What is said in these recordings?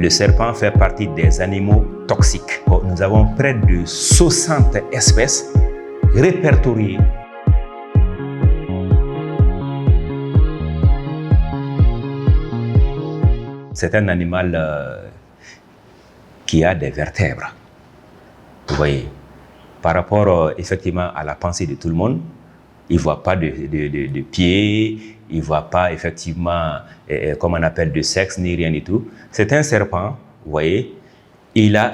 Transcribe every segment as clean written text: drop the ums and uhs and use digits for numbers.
Le serpent fait partie des animaux toxiques. Nous avons près de 60 espèces répertoriées. C'est un animal qui a des vertèbres. Vous voyez, par rapport effectivement à la pensée de tout le monde, il ne voit pas de pieds, il ne voit pas effectivement, comme on appelle, de sexe, ni rien du tout. C'est un serpent, vous voyez,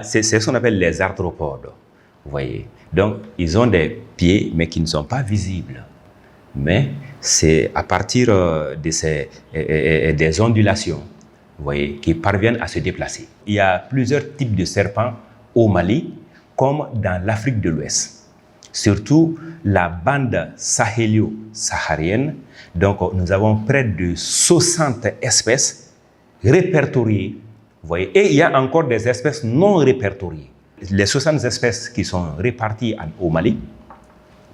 c'est ce qu'on appelle les arthropodes, vous voyez. Donc, ils ont des pieds, mais qui ne sont pas visibles. Mais c'est à partir des ondulations, vous voyez, qui parviennent à se déplacer. Il y a plusieurs types de serpents au Mali, comme dans l'Afrique de l'Ouest. Surtout la bande sahélio-saharienne. Donc, nous avons près de 60 espèces répertoriées. Vous voyez, et il y a encore des espèces non répertoriées. Les 60 espèces qui sont réparties au Mali,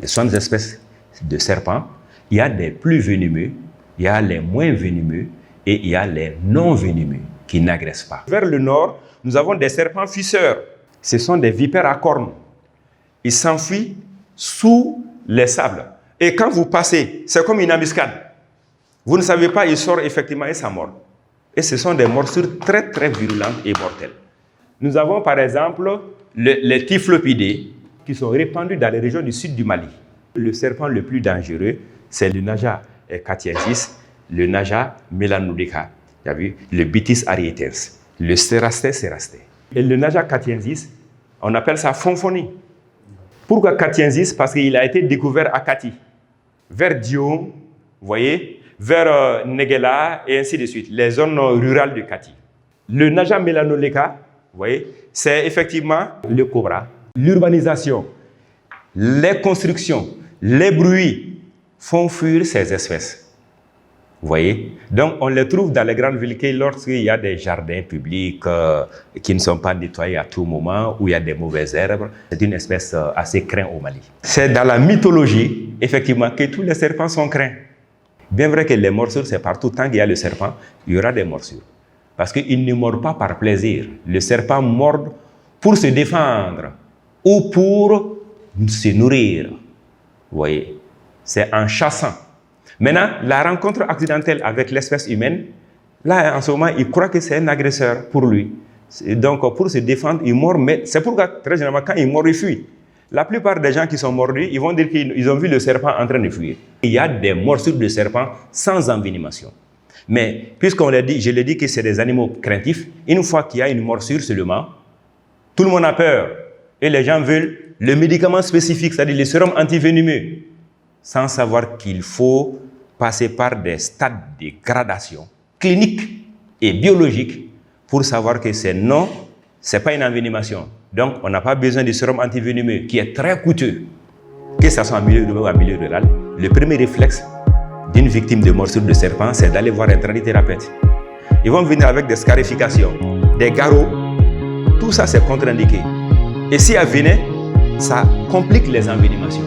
les 60 espèces de serpents, il y a des plus venimeux, il y a les moins venimeux et il y a les non venimeux qui n'agressent pas. Vers le nord, nous avons des serpents fisseurs. Ce sont des vipères à cornes. Ils s'enfuient sous les sables. Et quand vous passez, c'est comme une embuscade. Vous ne savez pas, il sort effectivement et ça mord. Et ce sont des morsures très très virulentes et mortelles. Nous avons par exemple les typhlopidés qui sont répandus dans les régions du sud du Mali. Le serpent le plus dangereux, c'est le Naja catiensis, le Naja melanodica, le Bitis arietens, le Cerastes cerastes. Et le Naja catiensis, on appelle ça fonfonie. Pourquoi catiensis? Parce qu'il a été découvert à Kati, vers Diom, vous voyez, vers Negela et ainsi de suite, les zones rurales de Kati. Le Naja melanodica, vous voyez, c'est effectivement le cobra. L'urbanisation, les constructions, les bruits font fuir ces espèces. Vous voyez? Donc, on les trouve dans les grandes villes lorsqu'il y a des jardins publics qui ne sont pas nettoyés à tout moment, où il y a des mauvaises herbes. C'est une espèce assez crainte au Mali. C'est dans la mythologie, effectivement, que tous les serpents sont craints. Bien vrai que les morsures, c'est partout. Tant qu'il y a le serpent, il y aura des morsures. Parce qu'il ne mord pas par plaisir. Le serpent mord pour se défendre ou pour se nourrir. Vous voyez? C'est en chassant. Maintenant, la rencontre accidentelle avec l'espèce humaine, là, en ce moment, il croit que c'est un agresseur pour lui. Donc, pour se défendre, il mord, mais c'est pourquoi, très généralement, quand il mord, il fuit. La plupart des gens qui sont mordus, ils vont dire qu'ils ont vu le serpent en train de fuir. Il y a des morsures de serpent sans envenimation. Mais, puisqu'on l'a dit, je l'ai dit que c'est des animaux craintifs, une fois qu'il y a une morsure seulement, tout le monde a peur. Et les gens veulent le médicament spécifique, c'est-à-dire le sérum antivenimeux, sans savoir qu'il faut passer par des stades de gradation clinique et biologique pour savoir que c'est non, ce n'est pas une envenimation. Donc, on n'a pas besoin de sérum antivenimeux qui est très coûteux. Que ce soit en milieu urbain ou en milieu rural, le premier réflexe d'une victime de morsure de serpent, c'est d'aller voir un tradithérapeute. Ils vont venir avec des scarifications, des garrots, tout ça c'est contre-indiqué. Et si elle venait, ça complique les envenimations.